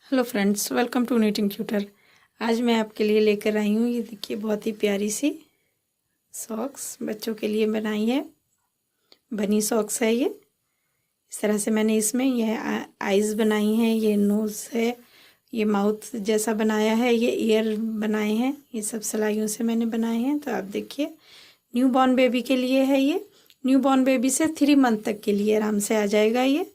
Hello friends, welcome to नीटिंग tutor. आज मैं आपके लिए लेकर आई हूँ, ये देखिए बहुत ही प्यारी सी सॉक्स बच्चों के लिए बनाई है। बनी सॉक्स है ये। इस तरह से मैंने इसमें यह आईज बनाई हैं, ये नोज़ है, ये माउथ जैसा बनाया है, ये ईयर बनाए हैं। ये सब सिलाइयों से मैंने बनाए हैं। तो आप देखिए, न्यू बॉर्न बेबी के लिए है ये। न्यू बॉर्न बेबी से 3 मंथ तक के लिए आराम से आ जाएगा ये।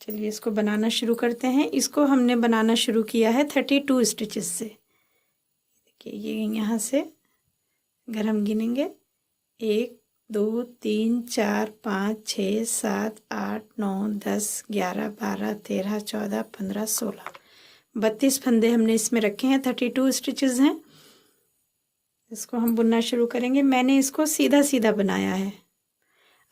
चलिए इसको बनाना शुरू करते हैं। इसको हमने बनाना शुरू किया है 32 स्टिचेस से। देखिए ये यहाँ से अगर हम गिनेंगे 1 2 3 4 5 6 7 8 9 10 11 12 13 14 15 16 32 फंदे हमने इसमें रखे हैं। 32 स्टिचेस हैं। इसको हम बुनना शुरू करेंगे। मैंने इसको सीधा सीधा बनाया है।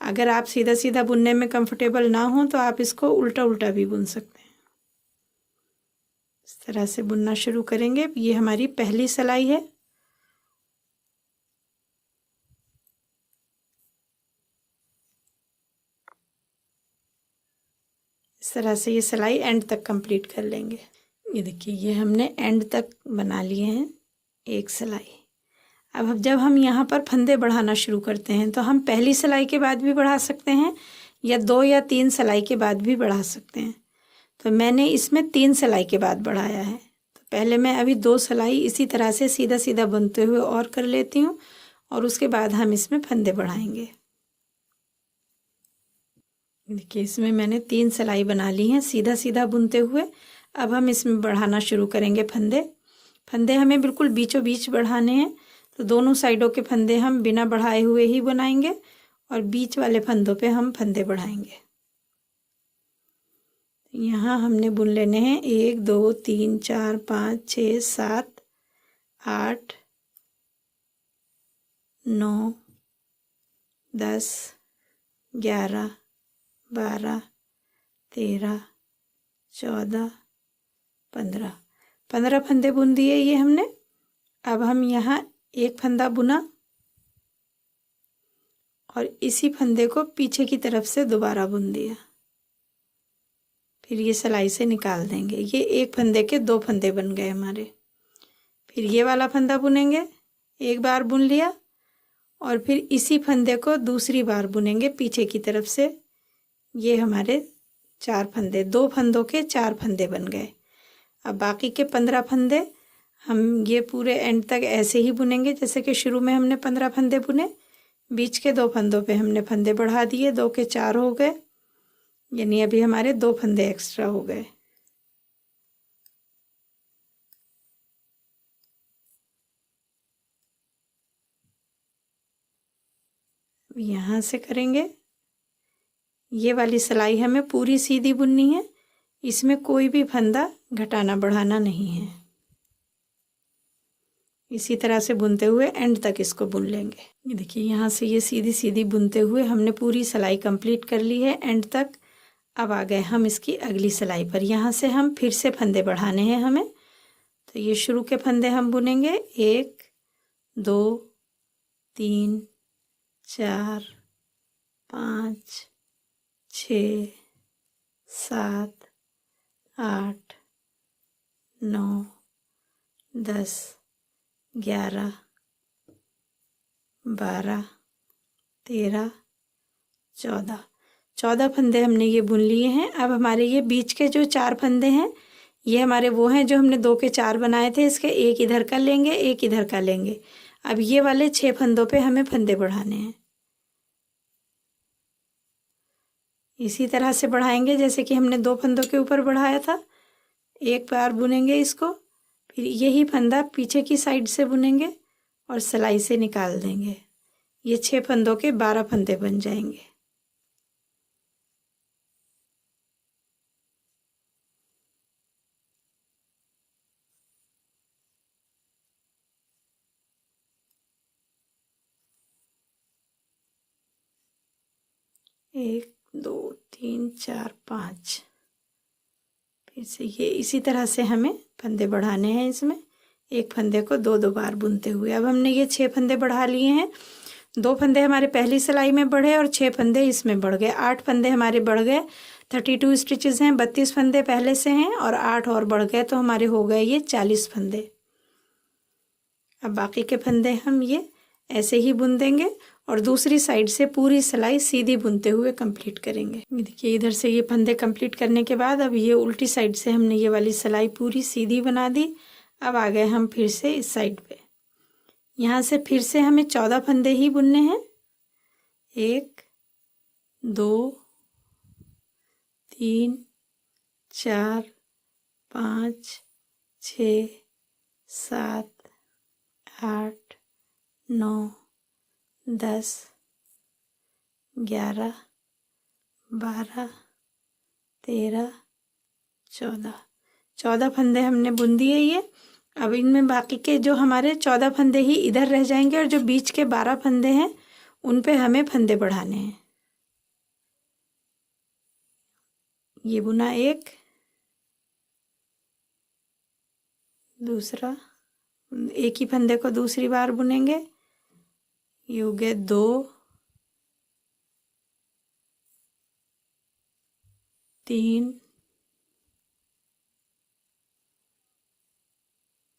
अगर आप सीधा सीधा बुनने में कंफर्टेबल ना हो तो आप इसको उल्टा उल्टा भी बुन सकते हैं। इस तरह से बुनना शुरू करेंगे। ये हमारी पहली सिलाई है। इस तरह से ये सिलाई एंड तक कंप्लीट कर लेंगे। ये देखिए, ये हमने एंड तक बना लिए हैं एक सिलाई। अब जब हम यहाँ पर फंदे बढ़ाना शुरू करते हैं तो हम पहली सिलाई के बाद भी बढ़ा सकते हैं या 2 या 3 सिलाई के बाद भी बढ़ा सकते हैं। तो मैंने इसमें 3 सिलाई के बाद बढ़ाया है। तो पहले मैं अभी 2 सिलाई इसी तरह से सीधा सीधा बुनते हुए और कर लेती हूँ और उसके बाद हम इसमें फंदे बढ़ाएंगे। देखिए, इसमें मैंने 3 सिलाई बना ली हैं सीधा सीधा बुनते हुए। अब हम इसमें बढ़ाना शुरू करेंगे फंदे। फंदे हमें बिल्कुल बीचों बीच बढ़ाने हैं। तो दोनों साइडों के फंदे हम बिना बढ़ाए हुए ही बनाएंगे और बीच वाले फंदों पे हम फंदे बढ़ाएंगे। यहाँ हमने बुन लेने हैं 1 2 3 4 5 6 7 8 9 10 11 12 13 14 15 फंदे बुन दिए ये हमने। अब हम यहाँ एक फंदा बुना और इसी फंदे को पीछे की तरफ से दोबारा बुन दिया। फिर ये सिलाई से निकाल देंगे। ये एक फंदे के 2 फंदे बन गए हमारे। फिर ये वाला फंदा बुनेंगे, एक बार बुन लिया और फिर इसी फंदे को दूसरी बार बुनेंगे पीछे की तरफ से। ये हमारे 4 फंदे, 2 फंदों के 4 फंदे बन गए। अब बाकी के 15 फंदे हम ये पूरे एंड तक ऐसे ही बुनेंगे जैसे कि शुरू में हमने 15 फंदे बुने। बीच के 2 फंदों पे हमने फंदे बढ़ा दिए, 2 के 4 हो गए, यानी अभी हमारे 2 फंदे एक्स्ट्रा हो गए। यहाँ से करेंगे। ये वाली सिलाई हमें पूरी सीधी बुननी है। इसमें कोई भी फंदा घटाना बढ़ाना नहीं है। इसी तरह से बुनते हुए एंड तक इसको बुन लेंगे। ये देखिए, यहाँ से ये सीधी सीधी बुनते हुए हमने पूरी सिलाई कंप्लीट कर ली है एंड तक। अब आ गए हम इसकी अगली सिलाई पर। यहाँ से हम फिर से फंदे बढ़ाने हैं हमें। तो ये शुरू के फंदे हम बुनेंगे 1 2 3 4 5 6 7 8 9 10 11 12 13 14 फंदे हमने ये बुन लिए हैं। अब हमारे ये बीच के जो 4 फंदे हैं, ये हमारे वो हैं जो हमने 2 के 4 बनाए थे। इसके एक इधर का लेंगे, एक इधर का लेंगे। अब ये वाले 6 फंदों पे हमें फंदे बढ़ाने हैं। इसी तरह से बढ़ाएंगे जैसे कि हमने 2 फंदों के ऊपर बढ़ाया था। एक बार बुनेंगे इसको, फिर यही फंदा पीछे की साइड से बुनेंगे और सिलाई से निकाल देंगे। ये 6 फंदों के 12 फंदे बन जाएंगे। एक 2 3 4 5। फिर से ये इसी तरह से हमें फंदे बढ़ाने हैं। इसमें एक फंदे को 2 बार बुनते हुए। अब हमने ये 6 फंदे बढ़ा लिए हैं। 2 फंदे हमारे पहली सिलाई में बढ़े और 6 फंदे इसमें बढ़ गए, 8 फंदे हमारे बढ़ गए। 32 स्टिचेस हैं, 32 फंदे पहले से हैं और 8 और बढ़ गए तो हमारे हो गए ये 40 फंदे। अब बाकी के फंदे हम ये ऐसे ही बुन देंगे और दूसरी साइड से पूरी सिलाई सीधी बुनते हुए कंप्लीट करेंगे। देखिए इधर से ये फंदे कंप्लीट करने के बाद अब ये उल्टी साइड से हमने ये वाली सिलाई पूरी सीधी बना दी। अब आ गए हम फिर से इस साइड पे। यहाँ से फिर से हमें 14 फंदे ही बुनने हैं। 1 2 3 4 5 6 7 8 9 10 11 12 13 14 फंदे हमने बुन दिए ये। अब इनमें बाकी के जो हमारे 14 फंदे ही इधर रह जाएंगे और जो बीच के 12 फंदे हैं उन पे हमें फंदे बढ़ाने हैं। ये बुना एक, दूसरा, एक ही फंदे को दूसरी बार बुनेंगे। ये हो गए 2 3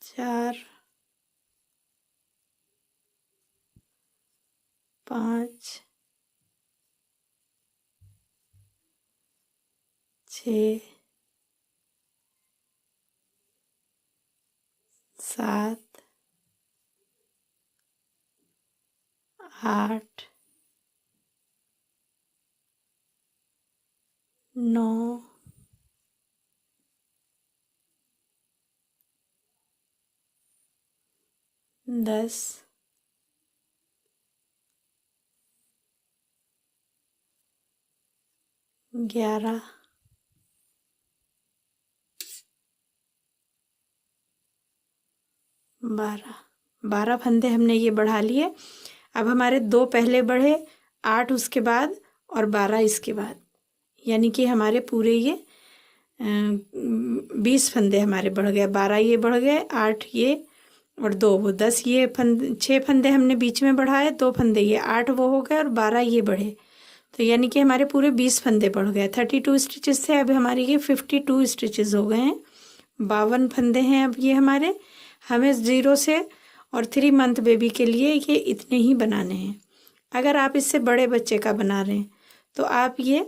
4 5 6 7 8 9 10 11 12 फंदे हमने ये बढ़ा लिए। अब हमारे 2 पहले बढ़े, 8 उसके बाद और 12 इसके बाद, यानी कि हमारे पूरे ये 20 फंदे हमारे बढ़ गए। 12 ये बढ़ गए, 8 ये और 2 वो 10 ये 6 फंदे हमने बीच में बढ़ाए, 2 फंदे ये 8 वो हो गए और 12 ये बढ़े, तो यानी कि हमारे पूरे 20 फंदे बढ़ गए। 32 स्टिचेस थे, अब हमारे ये 52 स्टिचेस हो गए हैं। 52 फंदे हैं अब ये हमारे। हमें 0 से और 3 मंथ बेबी के लिए ये इतने ही बनाने हैं। अगर आप इससे बड़े बच्चे का बना रहे हैं तो आप ये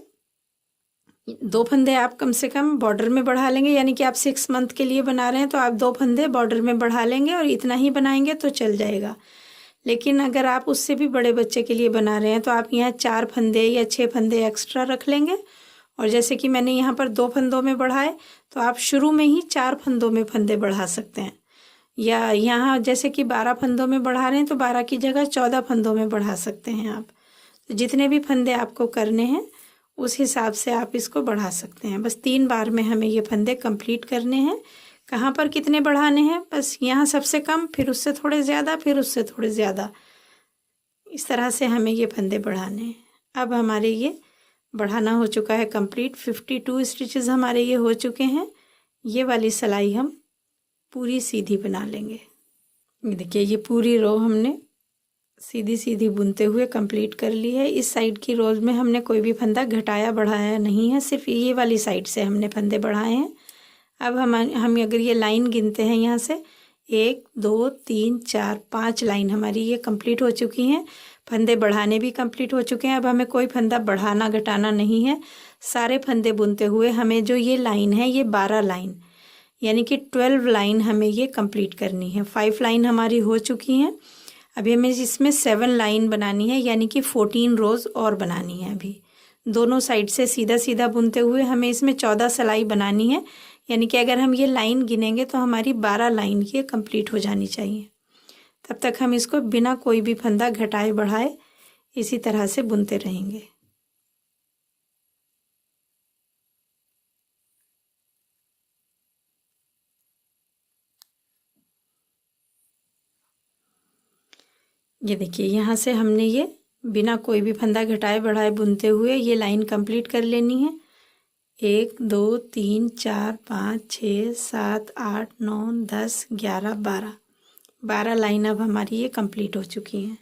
2 फंदे आप कम से कम बॉर्डर में बढ़ा लेंगे, यानी कि आप 6 मंथ के लिए बना रहे हैं तो आप 2 फंदे बॉर्डर में बढ़ा लेंगे और इतना ही बनाएंगे तो चल जाएगा। लेकिन अगर आप उससे भी बड़े बच्चे के लिए बना रहे हैं तो आप यहाँ 4 फंदे या 6 फंदे एक्स्ट्रा रख लेंगे। और जैसे कि मैंने यहाँ पर 2 फंदों में बढ़ाए तो आप शुरू में ही 4 फंदों में फंदे बढ़ा सकते हैं, या यहाँ जैसे कि 12 फंदों में बढ़ा रहे हैं तो 12 की जगह 14 फंदों में बढ़ा सकते हैं आप। तो जितने भी फंदे आपको करने हैं उस हिसाब से आप इसको बढ़ा सकते हैं। बस 3 बार में हमें ये फंदे कंप्लीट करने हैं। कहाँ पर कितने बढ़ाने हैं, बस यहाँ सबसे कम, फिर उससे थोड़े ज़्यादा, फिर उससे थोड़े ज़्यादा, इस तरह से हमें ये फंदे बढ़ाने हैं। अब हमारे ये बढ़ाना हो चुका है कंप्लीट। 52 स्टिचेस हमारे ये हो चुके हैं। ये वाली सिलाई हम पूरी सीधी बना लेंगे। ये देखिए ये पूरी रो हमने सीधी सीधी बुनते हुए कंप्लीट कर ली है। इस साइड की रोज में हमने कोई भी फंदा घटाया बढ़ाया नहीं है, सिर्फ ये वाली साइड से हमने फंदे बढ़ाए हैं। अब हम अगर ये लाइन गिनते हैं यहाँ से 1 2 3 4 5 लाइन हमारी ये कंप्लीट हो चुकी हैं। फंदे बढ़ाने भी कंप्लीट हो चुके हैं। अब हमें कोई फंदा बढ़ाना घटाना नहीं है। सारे फंदे बुनते हुए हमें जो ये लाइन है ये 12 लाइन यानी कि 12 लाइन हमें ये कंप्लीट करनी है। 5 लाइन हमारी हो चुकी हैं। अभी हमें इसमें 7 लाइन बनानी है, यानी कि 14 रोज़ और बनानी है। अभी दोनों साइड से सीधा सीधा बुनते हुए हमें इसमें 14 सिलाई बनानी है, यानी कि अगर हम ये लाइन गिनेंगे तो हमारी 12 लाइन ये कंप्लीट हो जानी चाहिए। तब तक हम इसको बिना कोई भी फंदा घटाए बढ़ाए इसी तरह से बुनते रहेंगे। ये देखिए यहाँ से हमने ये बिना कोई भी फंदा घटाए बढ़ाए बुनते हुए ये लाइन कंप्लीट कर लेनी है। 1 2 3 4 5 6 7 8 9 10 11 12 लाइन अब हमारी ये कंप्लीट हो चुकी हैं।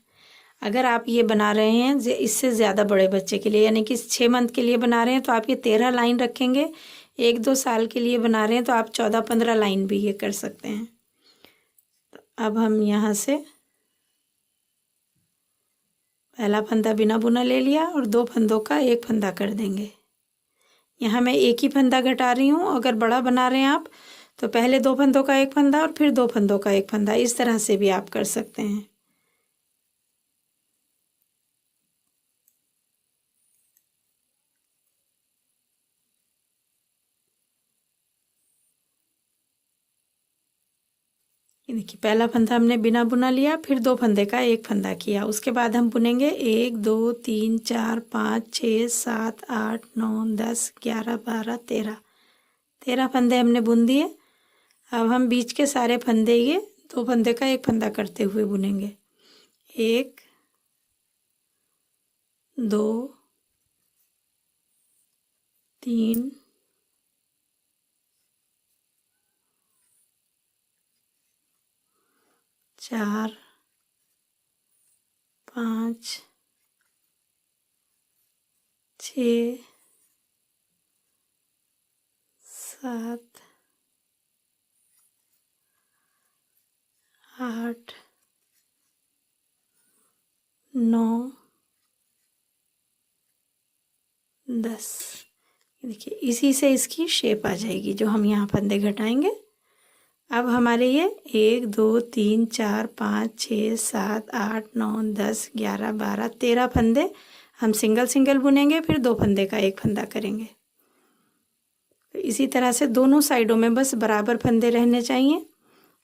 अगर आप ये बना रहे हैं इससे ज़्यादा बड़े बच्चे के लिए, यानी कि 6 मंथ के लिए बना रहे हैं, तो आप ये 13 लाइन रखेंगे। 1-2 साल के लिए बना रहे हैं तो आप 14-15 लाइन भी ये कर सकते हैं। तो अब हम यहाँ से पहला फंदा बिना बुना ले लिया और 2 फंदों का एक फंदा कर देंगे। यहाँ मैं एक ही फंदा घटा रही हूँ। अगर बड़ा बना रहे हैं आप तो पहले 2 फंदों का एक फंदा और फिर 2 फंदों का एक फंदा, इस तरह से भी आप कर सकते हैं। ये देखिए पहला फंदा हमने बिना बुना लिया, फिर 2 फंदे का एक फंदा किया। उसके बाद हम बुनेंगे 1 2 3 4 5 6 7 8 9 10 11 12 13 फंदे हमने बुन दिए। अब हम बीच के सारे फंदे ये 2 फंदे का एक फंदा करते हुए बुनेंगे। 1 2 3 4 5 6 7 8 9 10। देखिए इसी से इसकी शेप आ जाएगी जो हम यहाँ फंदे घटाएंगे। अब हमारे ये 1 2 3 4 5 6 7 8 9 10 11 12 13 फंदे हम सिंगल सिंगल बुनेंगे, फिर 2 फंदे का एक फंदा करेंगे। तो इसी तरह से दोनों साइडों में बस बराबर फंदे रहने चाहिए।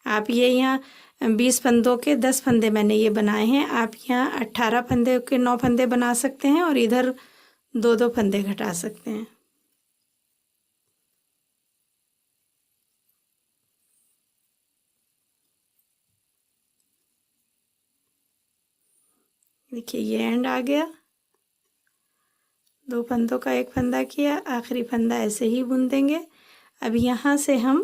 आप ये यहाँ 20 फंदों के 10 फंदे मैंने ये बनाए हैं, आप यहाँ 18 फंदे के 9 फंदे बना सकते हैं और इधर 2-2 फंदे घटा सकते हैं। देखिए ये एंड आ गया, 2 फंदों का एक फंदा किया, आखिरी फंदा ऐसे ही बुन देंगे। अब यहाँ से हम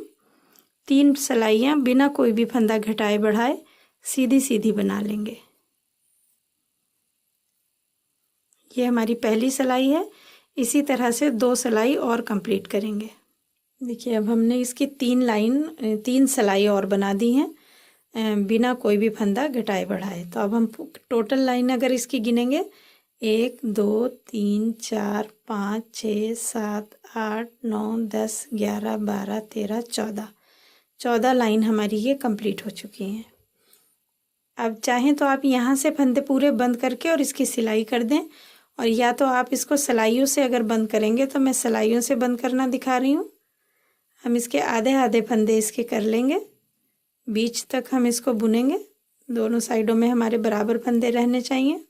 3 सिलाइयाँ बिना कोई भी फंदा घटाए बढ़ाए सीधी सीधी बना लेंगे। ये हमारी पहली सिलाई है। इसी तरह से 2 सिलाई और कंप्लीट करेंगे। देखिए अब हमने इसकी 3 सिलाई और बना दी हैं बिना कोई भी फंदा घटाए बढ़ाए। तो अब हम टोटल लाइन अगर इसकी गिनेंगे 1 2 3 4 5 6 7 8 9 10 11 12 13 14 लाइन हमारी ये कंप्लीट हो चुकी हैं। अब चाहें तो आप यहाँ से फंदे पूरे बंद करके और इसकी सिलाई कर दें, और या तो आप इसको सिलाइयों से अगर बंद करेंगे तो मैं सिलाइयों से बंद करना दिखा रही हूँ। हम इसके आधे आधे फंदे इसके कर लेंगे, बीच तक हम इसको बुनेंगे। दोनों साइडों में हमारे बराबर फंदे रहने चाहिए।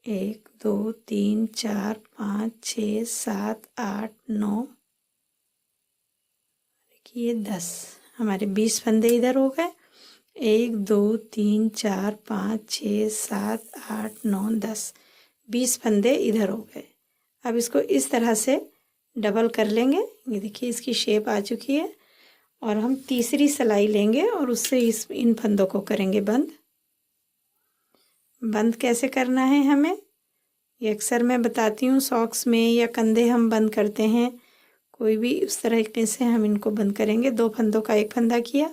एक 2 3 4 5 6 7 8 9 देखिए 10 हमारे 20 फंदे इधर हो गए। 1 2 3 4 5 6 7 8 9 10 20 फंदे इधर हो गए। अब इसको इस तरह से डबल कर लेंगे। ये देखिए इसकी शेप आ चुकी है, और हम तीसरी सिलाई लेंगे और उससे इन फंदों को करेंगे बंद। बंद कैसे करना है हमें ये अक्सर मैं बताती हूँ, सॉक्स में या कंधे हम बंद करते हैं, कोई भी उस तरीके से हम इनको बंद करेंगे। 2 फंदों का एक फंदा किया,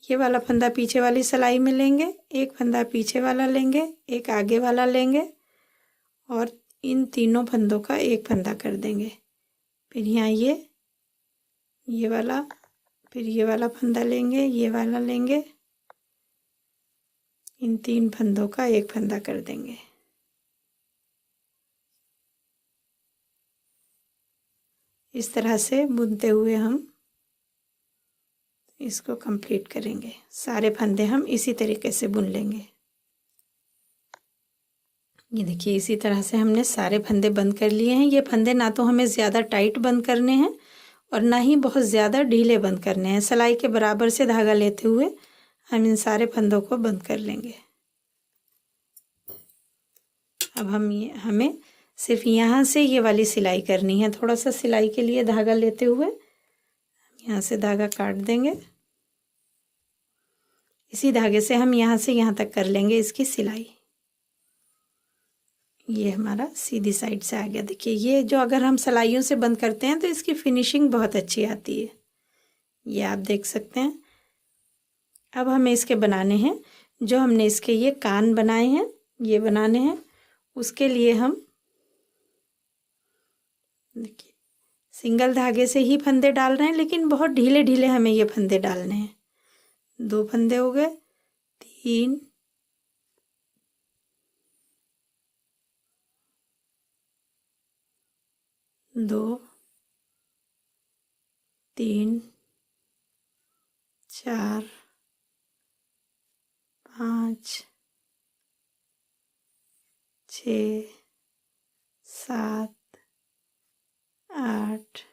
ये वाला फंदा पीछे वाली सिलाई में लेंगे, एक फंदा पीछे वाला लेंगे, एक आगे वाला लेंगे, और इन तीनों फंदों का एक फंदा कर देंगे। फिर यहाँ ये वाला, फिर ये वाला फंदा लेंगे, ये वाला लेंगे, इन 3 फंदों का एक फंदा कर देंगे। इस तरह से बुनते हुए हम इसको कंप्लीट करेंगे। सारे फंदे हम इसी तरीके से बुन लेंगे। ये देखिए इसी तरह से हमने सारे फंदे बंद कर लिए हैं। ये फंदे ना तो हमें ज़्यादा टाइट बंद करने हैं और ना ही बहुत ज़्यादा ढीले बंद करने हैं। सिलाई के बराबर से धागा लेते हुए हम इन सारे फंदों को बंद कर लेंगे। अब हमें सिर्फ यहाँ से ये वाली सिलाई करनी है। थोड़ा सा सिलाई के लिए धागा लेते हुए यहाँ से धागा काट देंगे। इसी धागे से हम यहाँ से यहाँ तक कर लेंगे इसकी सिलाई। ये हमारा सीधी साइड से आ गया। देखिए ये जो अगर हम सिलाइयों से बंद करते हैं तो इसकी फिनिशिंग बहुत अच्छी आती है, ये आप देख सकते हैं। अब हमें इसके बनाने हैं, जो हमने इसके ये कान बनाए हैं ये बनाने हैं। उसके लिए हम देखिए सिंगल धागे से ही फंदे डाल रहे हैं, लेकिन बहुत ढीले ढीले हमें ये फंदे डालने हैं। 2 फंदे हो गए, 3, 2, 3, 4, 5, 6, 7, 8,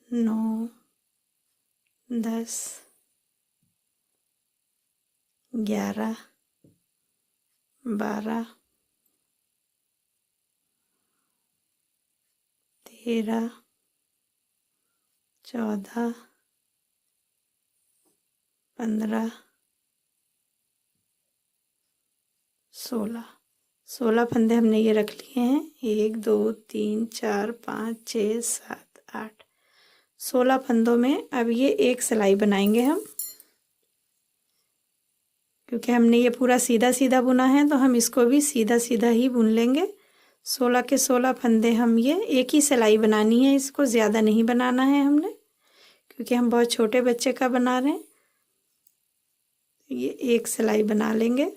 9, 10, 11, 12, 13, 14, 15, 16 फंदे हमने ये रख लिए हैं। 1, 2, 3, 4, 5, 6, 7, 8, 16 फंदों में अब ये एक सिलाई बनाएंगे हम, क्योंकि हमने ये पूरा सीधा सीधा बुना है तो हम इसको भी सीधा सीधा ही बुन लेंगे। 16 के 16 फंदे हम ये एक ही सिलाई बनानी है, इसको ज़्यादा नहीं बनाना है हमने, क्योंकि हम बहुत छोटे बच्चे का बना रहे हैं। ये एक सिलाई बना लेंगे।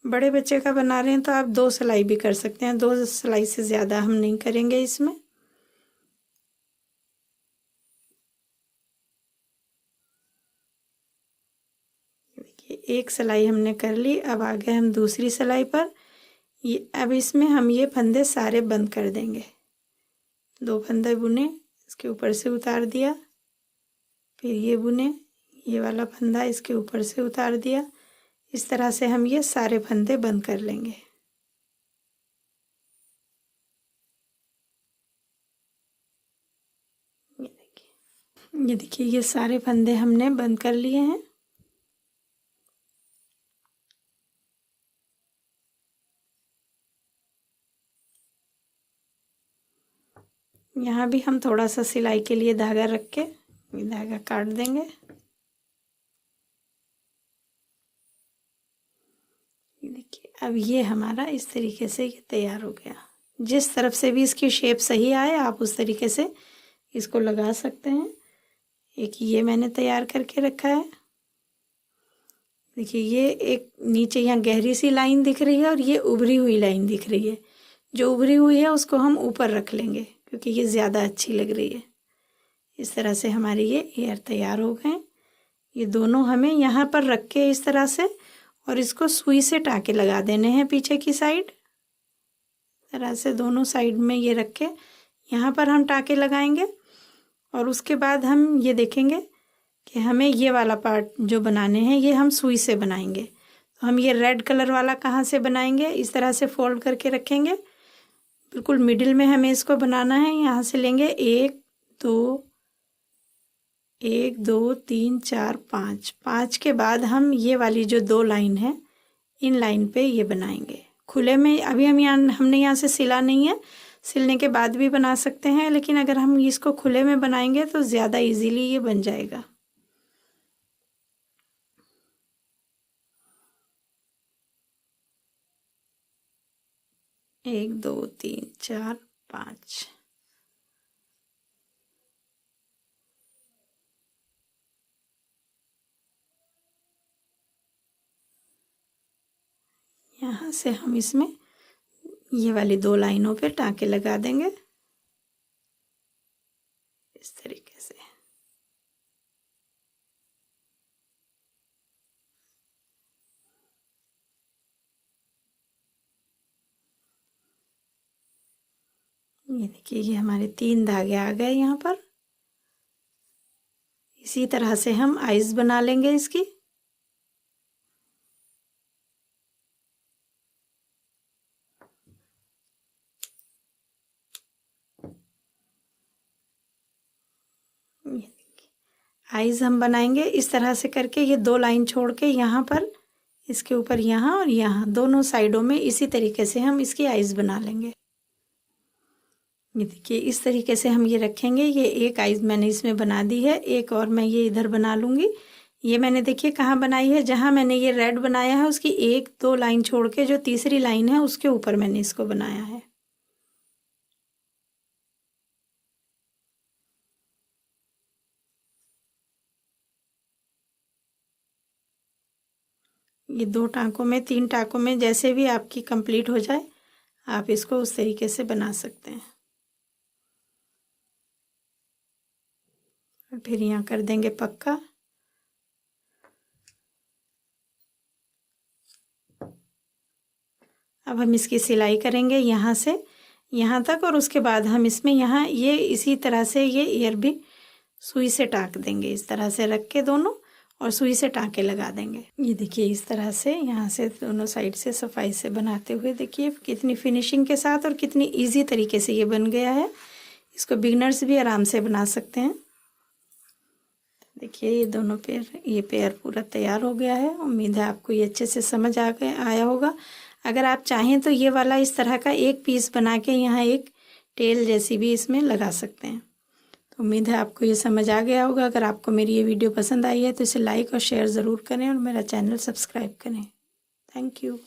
बड़े बच्चे का बना रहे हैं तो आप 2 सिलाई भी कर सकते हैं, 2 सिलाई से ज़्यादा हम नहीं करेंगे इसमें। देखिए एक सिलाई हमने कर ली। अब आ गए हम दूसरी सिलाई पर। ये अब इसमें हम ये फंदे सारे बंद कर देंगे। 2 फंदे बुने, इसके ऊपर से उतार दिया, फिर ये बुने, ये वाला फंदा इसके ऊपर से उतार दिया। इस तरह से हम ये सारे फंदे बंद कर लेंगे। ये देखिए ये सारे फंदे हमने बंद कर लिए हैं। यहाँ भी हम थोड़ा सा सिलाई के लिए धागा रख के ये धागा काट देंगे। देखिए अब ये हमारा इस तरीके से ये तैयार हो गया। जिस तरफ से भी इसकी शेप सही आए आप उस तरीके से इसको लगा सकते हैं। एक ये मैंने तैयार करके रखा है। देखिए ये एक नीचे यहाँ गहरी सी लाइन दिख रही है और ये उभरी हुई लाइन दिख रही है। जो उभरी हुई है उसको हम ऊपर रख लेंगे, क्योंकि ये ज़्यादा अच्छी लग रही है। इस तरह से हमारे ये एयर तैयार हो गए। ये दोनों हमें यहाँ पर रख के इस तरह से, और इसको सुई से टाँके लगा देने हैं पीछे की साइड। तरह से दोनों साइड में ये रख के यहाँ पर हम टाँके लगाएंगे। और उसके बाद हम ये देखेंगे कि हमें ये वाला पार्ट जो बनाने हैं ये हम सुई से बनाएंगे। तो हम ये रेड कलर वाला कहाँ से बनाएंगे, इस तरह से फोल्ड करके रखेंगे। बिल्कुल मिडिल में हमें इसको बनाना है। यहाँ से लेंगे 1 2 1 2 3 4 5, 5 के बाद हम ये वाली जो 2 लाइन है इन लाइन पे ये बनाएंगे। खुले में अभी हमने यहाँ से सिला नहीं है, सिलने के बाद भी बना सकते हैं, लेकिन अगर हम इसको खुले में बनाएंगे तो ज़्यादा इजीली ये बन जाएगा। एक 2 3 4 5। यहाँ से हम इसमें ये वाली 2 लाइनों पे टाँके लगा देंगे इस तरीके से। ये देखिए ये हमारे 3 धागे आ गए यहाँ पर। इसी तरह से हम आइज बना लेंगे इसकी। आइज हम बनाएंगे इस तरह से करके, ये 2 लाइन छोड़ के यहाँ पर, इसके ऊपर यहाँ और यहाँ दोनों साइडों में इसी तरीके से हम इसकी आइज बना लेंगे। ये देखिए इस तरीके से हम ये रखेंगे। ये एक आइज मैंने इसमें बना दी है, एक और मैं ये इधर बना लूँगी। ये मैंने देखिए कहाँ बनाई है, जहाँ मैंने ये रेड बनाया है उसकी 1-2 लाइन छोड़ के जो तीसरी लाइन है उसके ऊपर मैंने इसको बनाया है। ये 2 टाँकों में 3 टाँकों में जैसे भी आपकी कंप्लीट हो जाए आप इसको उस तरीके से बना सकते हैं। और फिर यहाँ कर देंगे पक्का। अब हम इसकी सिलाई करेंगे यहाँ से यहाँ तक, और उसके बाद हम इसमें यहाँ ये इसी तरह से ये ईयर भी सुई से टाँक देंगे, इस तरह से रख के दोनों, और सुई से टाँके लगा देंगे। ये देखिए इस तरह से यहाँ से दोनों साइड से सफाई से बनाते हुए देखिए कितनी फिनिशिंग के साथ और कितनी इजी तरीके से ये बन गया है। इसको बिगनर्स भी आराम से बना सकते हैं। देखिए ये दोनों पेयर, ये पेयर पूरा तैयार हो गया है। उम्मीद है आपको ये अच्छे से समझ आया होगा। अगर आप चाहें तो ये वाला इस तरह का एक पीस बना के यहाँ एक टेल जैसी भी इसमें लगा सकते हैं। तो उम्मीद है आपको ये समझ आ गया होगा। अगर आपको मेरी ये वीडियो पसंद आई है तो इसे लाइक और शेयर ज़रूर करें और मेरा चैनल सब्सक्राइब करें। Thank you.